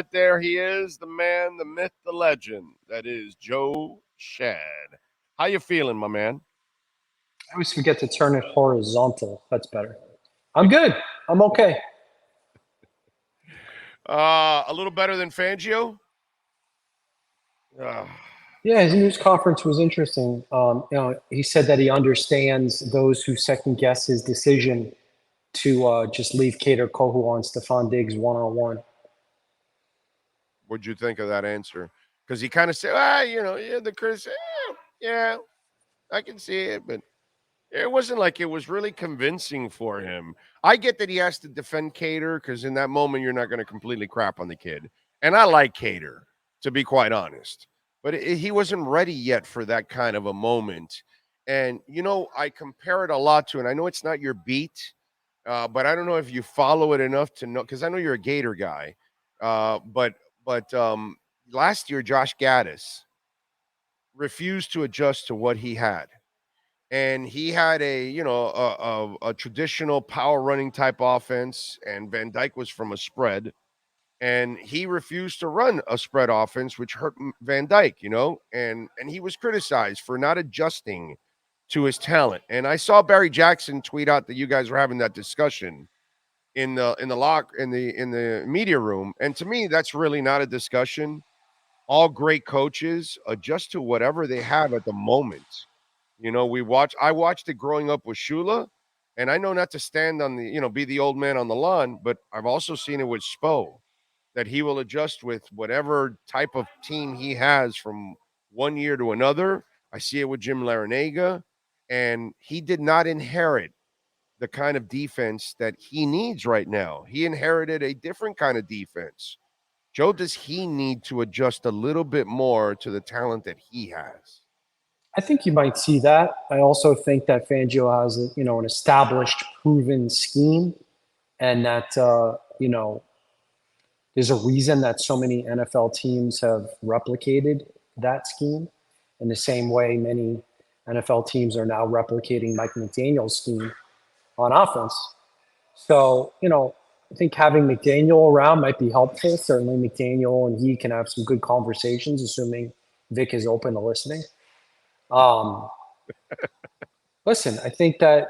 that, there he is, the man, the myth, the legend. That is Joe Schad. How you feeling, my man? I always forget to turn it horizontal. That's better. I'm good. I'm okay. A little better than Fangio? Yeah, his news conference was interesting. He said that he understands those who second guess his decision to just leave Cater Kohu on Stephon Diggs one-on-one. What'd you think of that answer? Because he kind of said, the Chris, yeah, I can see it, but it wasn't like it was really convincing for him. I get that he has to defend Cater because in that moment you're not going to completely crap on the kid. And I like Cater, to be quite honest. But he wasn't ready yet for that kind of a moment. And, I compare it a lot to, and I know it's not your beat, but I don't know if you follow it enough to know, because I know you're a Gator guy. But last year, Josh Gaddis refused to adjust to what he had. And he had a traditional power running type offense, and Van Dyke was from a spread, and he refused to run a spread offense, which hurt Van Dyke, and he was criticized for not adjusting to his talent. And I saw Barry Jackson tweet out that you guys were having that discussion in the media room, and to me, that's really not a discussion. All great coaches adjust to whatever they have at the moment. I watched it growing up with Shula, and I know not to stand on be the old man on the lawn, but I've also seen it with Spo, that he will adjust with whatever type of team he has from one year to another. I see it with Jim Larinaga, and he did not inherit the kind of defense that he needs right now. He inherited a different kind of defense. Joe, does he need to adjust a little bit more to the talent that he has? I think you might see that. I also think that Fangio has, an established, proven scheme, and that there's a reason that so many NFL teams have replicated that scheme. In the same way, many NFL teams are now replicating Mike McDaniel's scheme on offense. So, I think having McDaniel around might be helpful. Certainly, McDaniel and he can have some good conversations, assuming Vic is open to listening. Listen, I think that,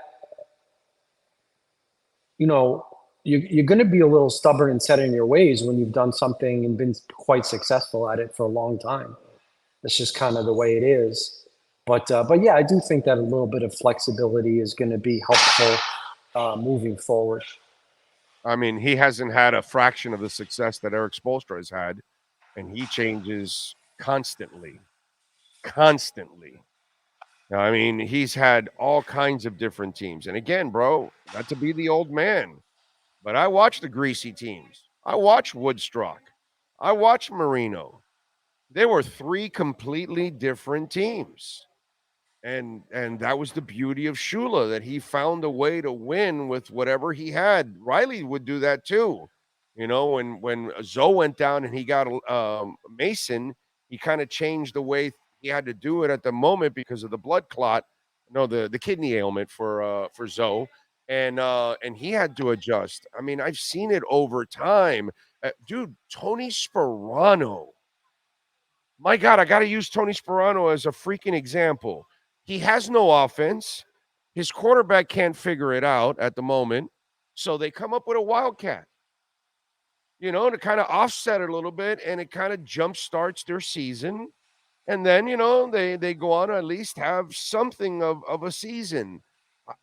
you're going to be a little stubborn and set in your ways when you've done something and been quite successful at it for a long time. That's just kind of the way it is. But yeah, I do think that a little bit of flexibility is going to be helpful moving forward. I mean, he hasn't had a fraction of the success that Eric Spoelstra has had, and he changes constantly. Constantly. Now, I mean, he's had all kinds of different teams. And again, bro, not to be the old man, but I watch the greasy teams. I watch Woodstock. I watch Marino. There were three completely different teams. And that was the beauty of Shula, that he found a way to win with whatever he had. Riley would do that too. When Zoe went down and he got Mason, he kind of changed the way he had to do it at the moment because of the blood clot, the kidney ailment for Zoe, and he had to adjust. I mean, I've seen it over time, dude. Tony Sperano, my God, I got to use Tony Sperano as a freaking example. He has no offense. His quarterback can't figure it out at the moment. So they come up with a wildcat, to kind of offset it a little bit, and it kind of jump starts their season. And then, they go on to at least have something of a season.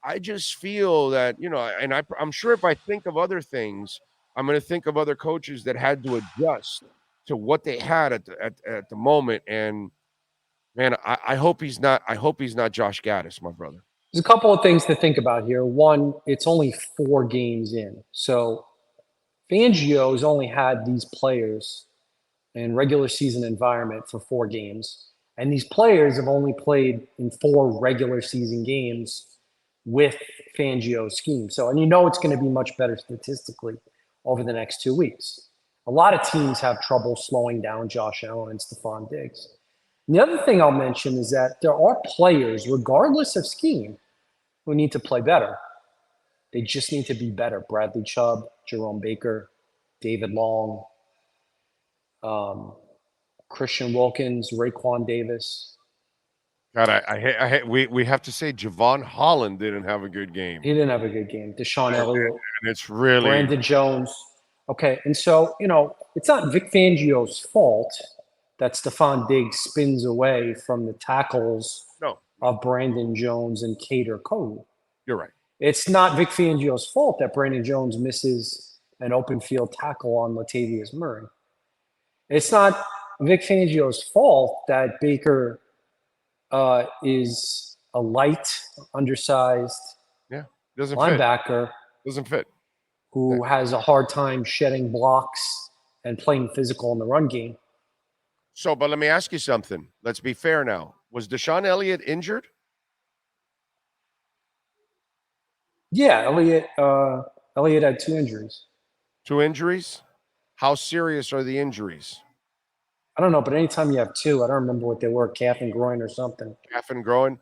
I just feel that, and I'm sure if I think of other things, I'm going to think of other coaches that had to adjust to what they had at the moment. And man, I hope he's not. I hope he's not Josh Gaddis, my brother. There's a couple of things to think about here. One, it's only 4 games in. So Fangio has only had these players in regular season environment for 4 games. And these players have only played in 4 regular season games with Fangio's scheme. So, and it's going to be much better statistically over the next 2 weeks. A lot of teams have trouble slowing down Josh Allen and Stephon Diggs. And the other thing I'll mention is that there are players, regardless of scheme, who need to play better. They just need to be better. Bradley Chubb, Jerome Baker, David Long. Christian Wilkins, Raekwon Davis. God, I hate we have to say Javon Holland didn't have a good game. He didn't have a good game. Deshaun Elliott, And it's really Brandon Jones. Okay, and so, it's not Vic Fangio's fault that Stephon Diggs spins away from the tackles no, of Brandon Jones and Cater Cole. you're right. It's not Vic Fangio's fault that Brandon Jones misses an open field tackle on Latavius Murray. It's not Vic Fangio's fault that Baker is a light, undersized Doesn't linebacker fit. Doesn't fit. who has a hard time shedding blocks and playing physical in the run game. So, but let me ask you something. Let's be fair now. Was Deshaun Elliott injured? Yeah, Elliott had 2 injuries. 2 injuries? How serious are the injuries? I don't know, but anytime you have 2, I don't remember what they were, calf and groin or something. Calf and groin?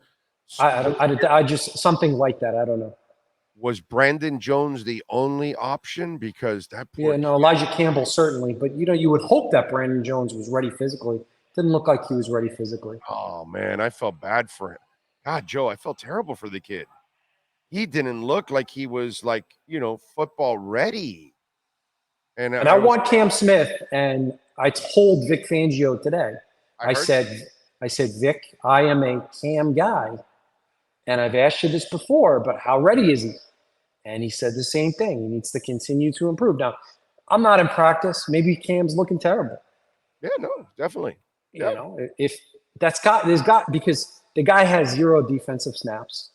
I just something like that. I don't know. Was Brandon Jones the only option? Because that poor Elijah Campbell certainly, but you would hope that Brandon Jones was ready physically. Didn't look like he was ready physically. Oh man, I felt bad for him. God, Joe, I felt terrible for the kid. He didn't look like he was football ready. And I want Cam Smith, and I told Vic Fangio today. I said, Vic, I am a Cam guy, and I've asked you this before, but how ready is he? And he said the same thing. He needs to continue to improve. Now, I'm not in practice. Maybe Cam's looking terrible. Yeah, no, definitely. If because the guy has 0 defensive snaps.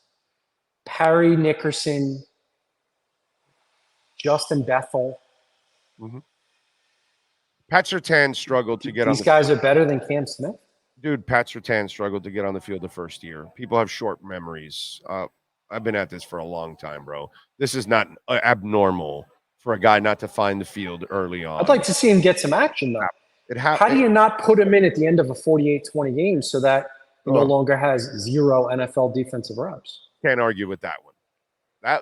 Parry Nickerson, Justin Bethel. Mm-hmm. Pat Surtain struggled to get on. These guys are better than Cam Smith. Dude, Pat Surtain struggled to get on the field the first year. People have short memories. I've been at this for a long time, bro. This is not abnormal for a guy not to find the field early on. I'd like to see him get some action, though. How do you not put him in at the end of a 48-20 game so that he no longer has 0 NFL defensive reps? Can't argue with that one.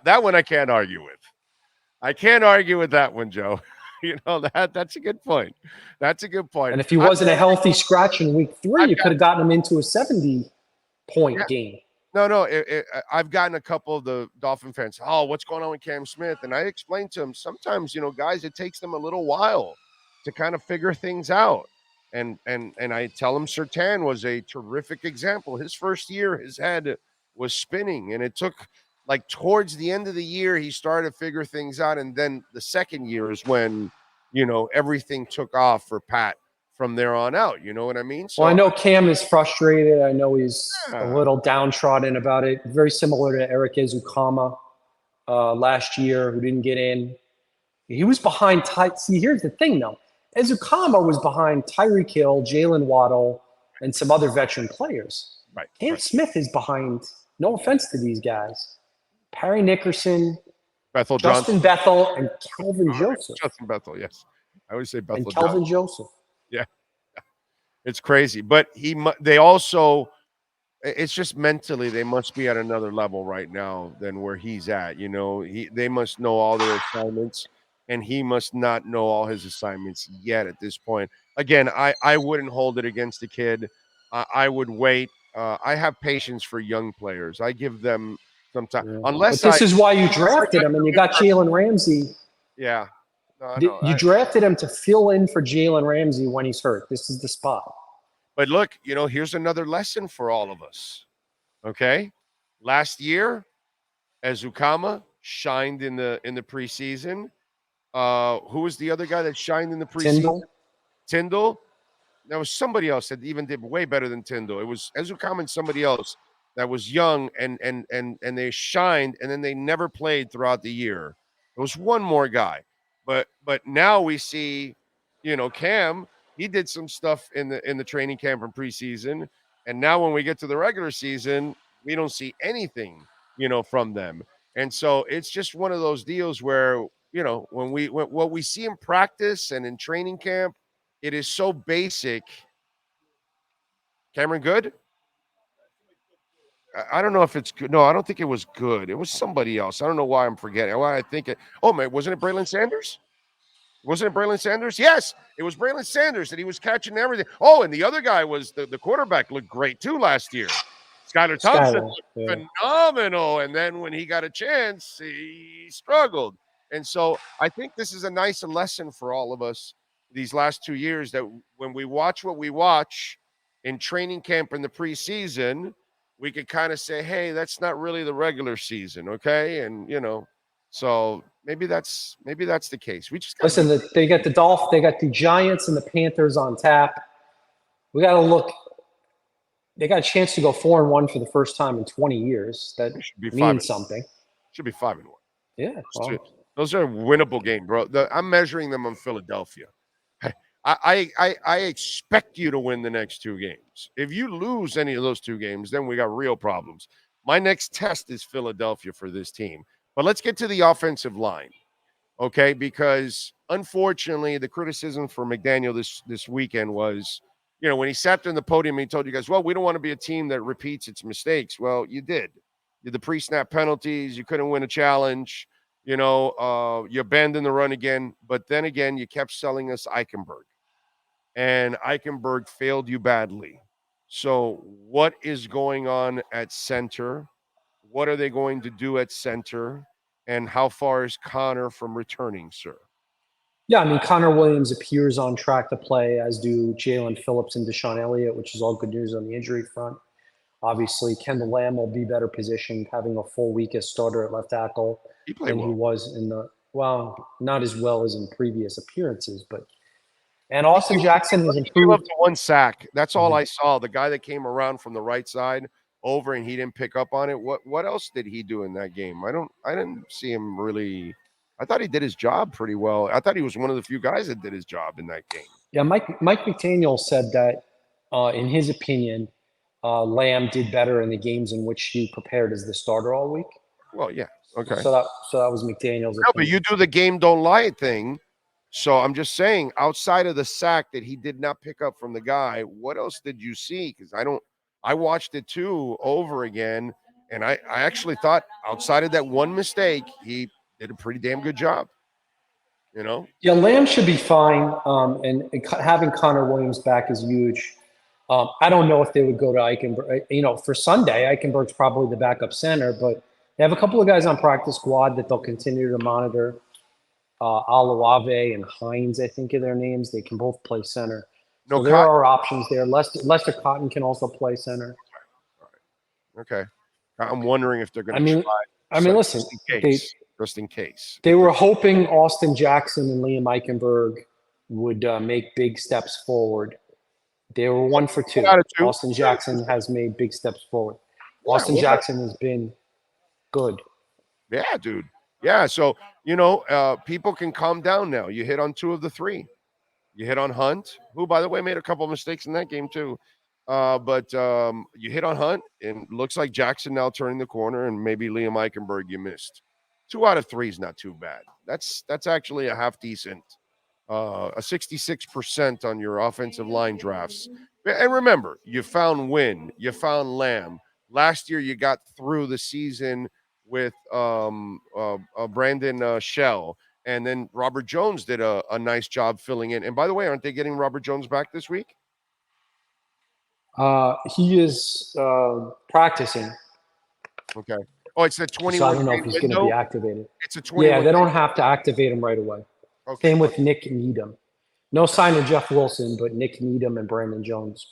That one I can't argue with. I can't argue with that one, Joe. That's a good point. That's a good point. And if he wasn't a healthy scratch in week 3, you could have gotten him into a 70-point game. No. I've gotten a couple of the Dolphin fans. Oh, what's going on with Cam Smith? And I explained to them sometimes, guys, it takes them a little while to kind of figure things out. And I tell them Surtain was a terrific example. His first year, his head was spinning, and it took towards the end of the year, he started to figure things out. And then the second year is when, everything took off for Pat from there on out. You know what I mean? So I know Cam is frustrated. I know he's a little downtrodden about it. Very similar to Eric Ezukama last year, who didn't get in. He was behind See, here's the thing, though. Ezukama was behind Tyreek Hill, Jalen Waddle, and some other veteran players. Right. Cam Smith is behind, no offense to these guys, Parry Nickerson, Justin Bethel, and Kelvin Joseph. Justin Bethel, yes. I always say Bethel. And Kelvin Joseph. Yeah. It's crazy. But they also, it's just mentally, they must be at another level right now than where he's at. They must know all their assignments, and he must not know all his assignments yet at this point. Again, I wouldn't hold it against the kid. I would wait. I have patience for young players. I give them some time. Yeah. Unless this is why you drafted him, and you got Jalen Ramsey. Yeah. You drafted him to fill in for Jalen Ramsey when he's hurt. This is the spot. But look, here's another lesson for all of us. Okay? Last year, Ezukama shined in the preseason. Who was the other guy that shined in the preseason? Tyndall. There was somebody else that even did way better than Tyndall. It was Ezukama and somebody else that was young and they shined, and then they never played throughout the year. There was one more guy. But now we see, Cam, he did some stuff in the training camp and preseason, and now when we get to the regular season, we don't see anything, from them. And so it's just one of those deals where, when what we see in practice and in training camp, it is so basic. Cameron, good? I don't know if it's good. No, I don't think it was good. It was somebody else. I don't know why I'm forgetting. Why I think it. Oh, man, wasn't it Braylon Sanders? Wasn't it Braylon Sanders? Yes, it was Braylon Sanders that he was catching everything. Oh, and the other guy was the quarterback looked great too last year. Skylar Thompson Skyler. looked phenomenal. And then when he got a chance, he struggled. And so I think this is a nice lesson for all of us these last 2 years that when we watch what we watch in training camp in the preseason, we could kind of say, hey, that's not really the regular season, okay? And so maybe that's the case. We just got Listen, they got the Dolphins, they got the Giants and the Panthers on tap. We got to look. They got a chance to go 4-1 for the first time in 20 years. That means something. Should be 5-1. Yeah, well, those are a winnable game, bro. I'm measuring them on Philadelphia. I expect you to win the next 2 games. If you lose any of those 2 games, then we got real problems. My next test is Philadelphia for this team. But let's get to the offensive line, okay? Because unfortunately, the criticism for McDaniel this weekend was, when he sat there in the podium and he told you guys, well, we don't want to be a team that repeats its mistakes. Well, you did. You did the pre-snap penalties. You couldn't win a challenge. You abandoned the run again. But then again, you kept selling us Eichenberg. And Eichenberg failed you badly. So what is going on at center? What are they going to do at center? And how far is Connor from returning, sir? Yeah, I mean, Connor Williams appears on track to play, as do Jalen Phillips and Deshaun Elliott, which is all good news on the injury front. Obviously, Kendall Lamb will be better positioned, having a full week as starter at left tackle than he was in not as well as in previous appearances, but and Austin Jackson has improved. Up to 1 sack. That's all I saw. The guy that came around from the right side over and he didn't pick up on it. What else did he do in that game? I didn't see him really. I thought he did his job pretty well. I thought he was one of the few guys that did his job in that game. Yeah, Mike McDaniel said that in his opinion, Lamb did better in the games in which he prepared as the starter all week. Well, yeah. Okay. So that was McDaniel's opinion. No, but you do the game don't lie thing. So I'm just saying, outside of the sack that he did not pick up from the guy, what else did you see? Because I watched it too over again, and I actually thought outside of that one mistake, he did a pretty damn good job. Yeah, Lamb should be fine, and having Connor Williams back is huge. I don't know if they would go to Eichenberg. For Sunday, Eichenberg's probably the backup center, but they have a couple of guys on practice squad that they'll continue to monitor. Alawave and Hines, I think are their names. They can both play center. So there are options there. Lester Cotton can also play center. All right. Okay. I'm wondering if they're going to try. Listen, just in case. They were hoping Austin Jackson and Liam Eichenberg would make big steps forward. They were 1 for 2. Austin Jackson has made big steps forward. Austin Jackson has been good. Yeah, dude. Yeah, so, people can calm down now. You hit on 2 of the 3. You hit on Hunt, who, by the way, made a couple of mistakes in that game too. But you hit on Hunt, and looks like Jackson now turning the corner, and maybe Liam Eichenberg you missed. 2 out of 3 is not too bad. That's actually a half decent, a 66% on your offensive line drafts. And remember, you found Wynn, you found Lamb. Last year, you got through the season with Brandon Shell, and then Robert Jones did a nice job filling in. And by the way, aren't they getting Robert Jones back this week? He is practicing. Okay. Oh, it's the 21. So I don't know if he's going to be activated. It's a 21. Yeah, they don't have to activate him right away. Okay. Same with Nick Needham. No sign of Jeff Wilson, but Nick Needham and Robert Jones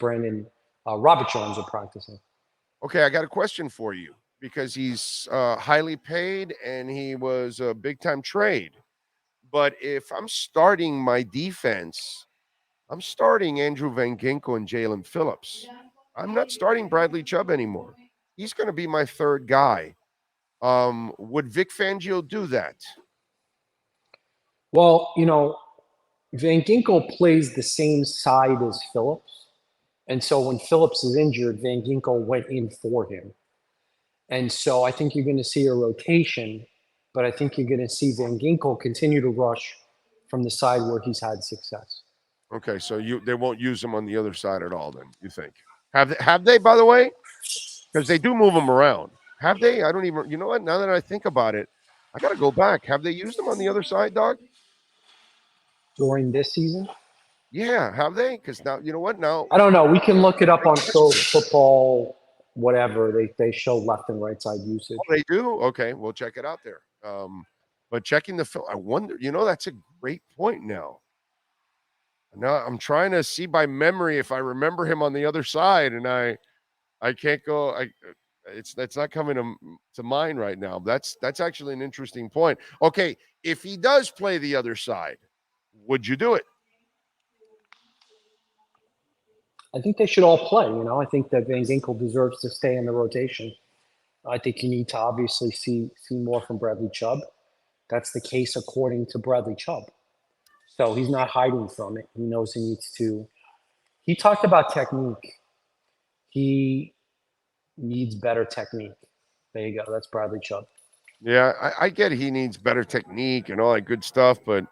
are practicing. Okay, I got a question for you because he's highly paid and he was a big-time trade. But if I'm starting my defense, I'm starting Andrew Van Ginkel and Jalen Phillips. I'm not starting Bradley Chubb anymore. He's going to be my 3rd guy. Would Vic Fangio do that? Well, Van Ginkel plays the same side as Phillips. And so when Phillips is injured, Van Ginkel went in for him. And so I think you're going to see a rotation, but I think you're going to see Van Ginkel continue to rush from the side where he's had success. Okay, so they won't use him on the other side at all then, you think? Have they, by the way? Because they do move him around. Have they? I don't even, you know what? Now that I think about it, I got to go back. Have they used him on the other side, dog? during this season? Yeah, have they? Because now, you know what? Now, I don't know. We can look it up on Pro Football, whatever. They show left and right side usage. oh, they do? Okay, we'll check it out there. But checking the film, I wonder, that's a great point now. Now I'm trying to see by memory if I remember him on the other side, and I can't go. It's not coming to mind right now. That's actually an interesting point. Okay, if he does play the other side, would you do it? I think they should all play. I think that Van Ginkel deserves to stay in the rotation. I think you need to obviously see more from Bradley Chubb. That's the case according to Bradley Chubb. So he's not hiding from it. He knows he needs to. He talked about technique. He needs better technique. There you go. That's Bradley Chubb. Yeah, I get he needs better technique and all that good stuff, but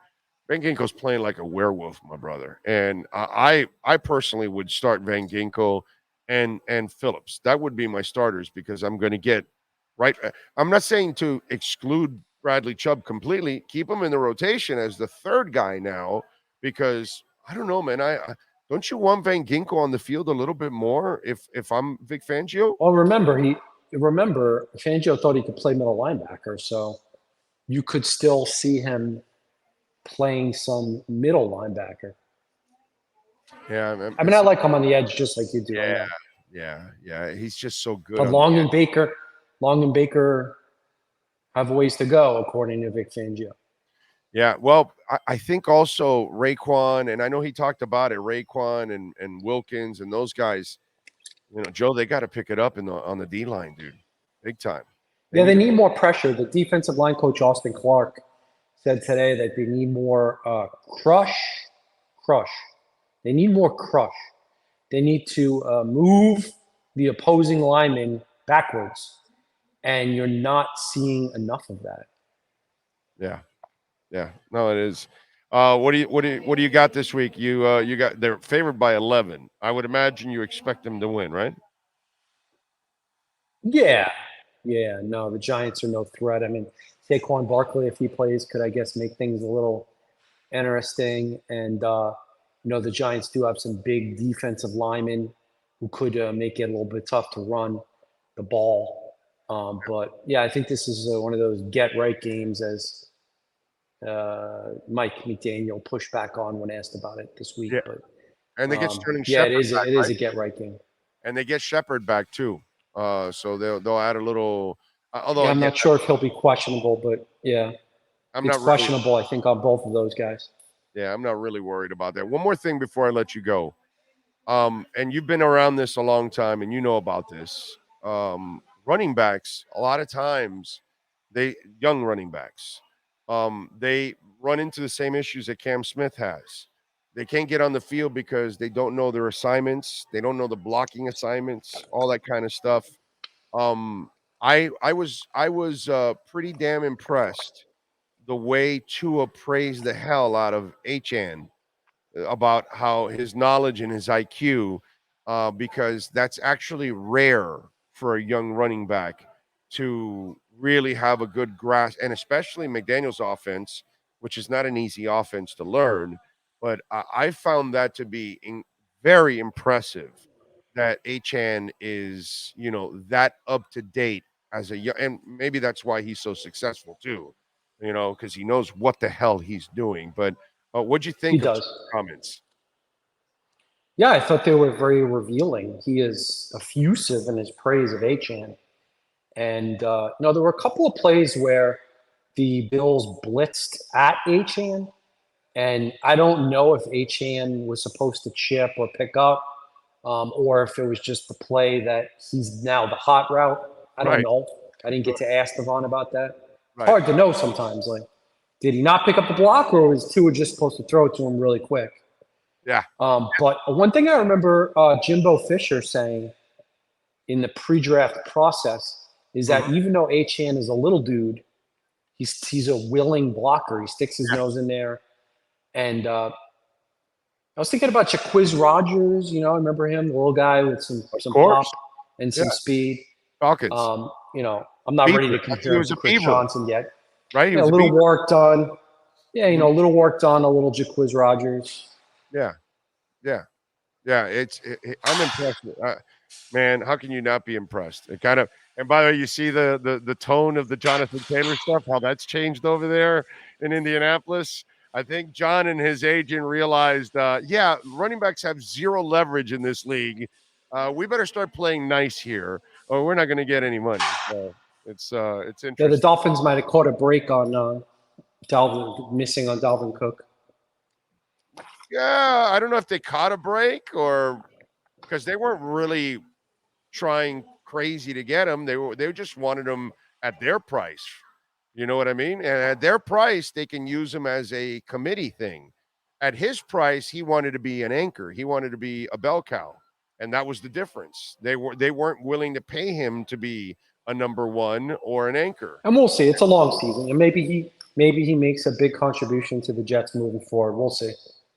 Van Ginkel's playing like a werewolf, my brother. And I personally would start Van Ginkel and Phillips. That would be my starters because I'm going to get right. I'm not saying to exclude Bradley Chubb completely. Keep him in the rotation as the third guy now because I don't know, man. I don't you want Van Ginkel on the field a little bit more if I'm Vic Fangio? Well, remember Fangio thought he could play middle linebacker, so you could still see him playing some middle linebacker. Yeah, I mean, I like him on the edge just like you do. Yeah. He's just so good. But Long and Baker have ways to go, according to Vic Fangio. Yeah, well, I think also Raekwon, and I know he talked about it, Raekwon and Wilkins and those guys. Joe, they got to pick it up on the D line, dude, big time. They need more pressure. The defensive line coach Austin Clark said today that they need more crush. They need more crush. They need to move the opposing lineman backwards, and you're not seeing enough of that. Yeah. No, it is. What do you got this week? You got they're favored by 11. I would imagine you expect them to win, right? Yeah. No, the Giants are no threat. I mean, Saquon Barkley, if he plays, could I guess make things a little interesting. And the Giants do have some big defensive linemen who could make it a little bit tough to run the ball. But yeah, I think this is one of those get right games, as Mike McDaniel pushed back on when asked about it this week. Yeah. But And they get Sterling Shepard. Shepard. It is a get right game. And they get Shepard back too. So they'll add a little. Although I'm not sure if he'll be questionable, but yeah, it's questionable. I think on both of those guys. Yeah, I'm not really worried about that. One more thing before I let you go. And you've been around this a long time, and you know about this. Running backs, a lot of times, young running backs, they run into the same issues that Cam Smith has. They can't get on the field because they don't know their assignments. They don't know the blocking assignments, all that kind of stuff. I was pretty damn impressed the way Tua praised the hell out of Achan about how his knowledge and his IQ, because that's actually rare for a young running back to really have a good grasp, and especially McDaniel's offense, which is not an easy offense to learn. But I found that to be very impressive that Achan is, that up to date as a young, and maybe that's why he's so successful too, because he knows what the hell he's doing. But what'd you think of comments? Yeah, I thought they were very revealing. He is effusive in his praise of Achan. And, there were a couple of plays where the Bills blitzed at Achan. And I don't know if Achan was supposed to chip or pick up, or if it was just the play that he's now the hot route. I don't know. I didn't get to ask Devon about that. It's hard to know sometimes. Like, did he not pick up the block, or was Tua just supposed to throw it to him really quick? Yeah. But one thing I remember Jimbo Fisher saying in the pre-draft process is that even though Achan is a little dude, he's a willing blocker. He sticks his nose in there. And I was thinking about Jaquiz Rogers. I remember him, the little guy with some pop and some speed. Falcons. I'm not ready to compare him to Chris Johnson yet. Right, a little work done. Yeah, a little work done, a little Jaquiz Rogers. Yeah. I'm impressed. Man, how can you not be impressed? It kind of, and by the way, you see the tone of the Jonathan Taylor stuff, how that's changed over there in Indianapolis. I think John and his agent realized, running backs have zero leverage in this league. We better start playing nice here, or we're not going to get any money. So it's interesting. Yeah, the Dolphins might have caught a break on missing on Dalvin Cook. Yeah, I don't know if they caught a break or because they weren't really trying crazy to get him. They just wanted him at their price. You know what I mean? And at their price, they can use him as a committee thing. At his price, he wanted to be an anchor. He wanted to be a bell cow. And that was the difference. They weren't willing to pay him to be a number one or an anchor. And we'll see. It's a long season, and maybe he makes a big contribution to the Jets moving forward. We'll see.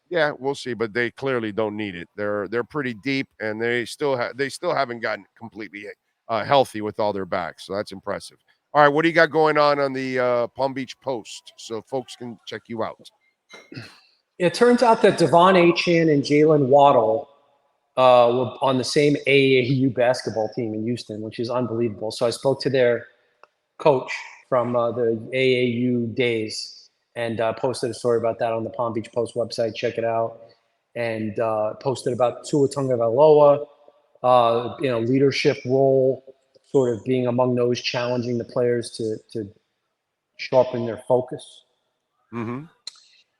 Yeah, we'll see, but they clearly don't need it. They're pretty deep, and they still haven't gotten completely healthy with all their backs. So that's impressive. All right, what do you got going on the Palm Beach Post so folks can check you out? It turns out that Devon Achane and Jalen Waddle were on the same AAU basketball team in Houston, which is unbelievable. So I spoke to their coach from the AAU days and posted a story about that on the Palm Beach Post website. Check it out. And posted about Tua Tagovailoa, leadership role, sort of being among those challenging the players to sharpen their focus. Mm-hmm.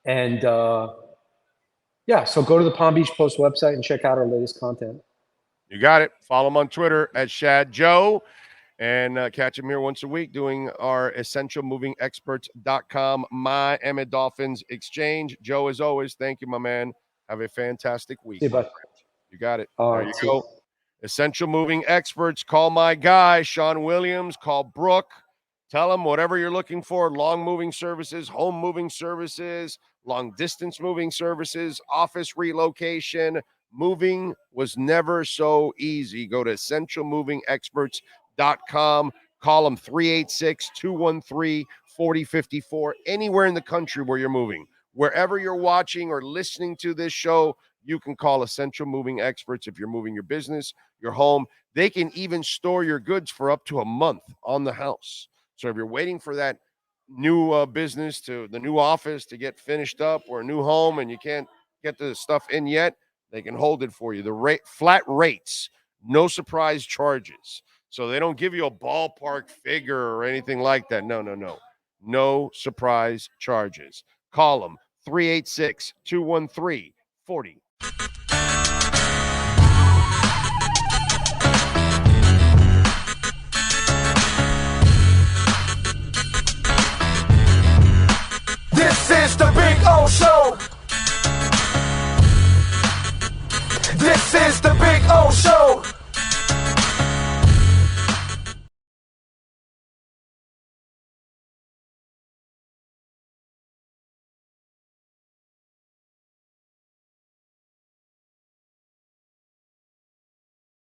And so go to the Palm Beach Post website and check out our latest content. You got it. Follow him on Twitter at Schad Joe. And catch him here once a week doing our essentialmovingexperts.com Miami Dolphins exchange. Joe, as always, thank you, my man. Have a fantastic week. See you, bud. You got it. All there right, you go. Essential Moving Experts. Call my guy, Sean Williams. Call Brooke. Tell him whatever you're looking for. Long moving services, home moving services, long distance moving services, office relocation. Moving was never so easy. Go to essentialmovingexperts.com. Call them 386-213-4054. Anywhere in the country where you're moving. Wherever you're watching or listening to this show, you can call Essential Moving Experts if you're moving your business, your home. They can even store your goods for up to a month on the house. So if you're waiting for that new business to the new office to get finished up or a new home and you can't get the stuff in yet, they can hold it for you. The flat rates, no surprise charges. So they don't give you a ballpark figure or anything like that. No. No surprise charges. Call them 386-213-4054.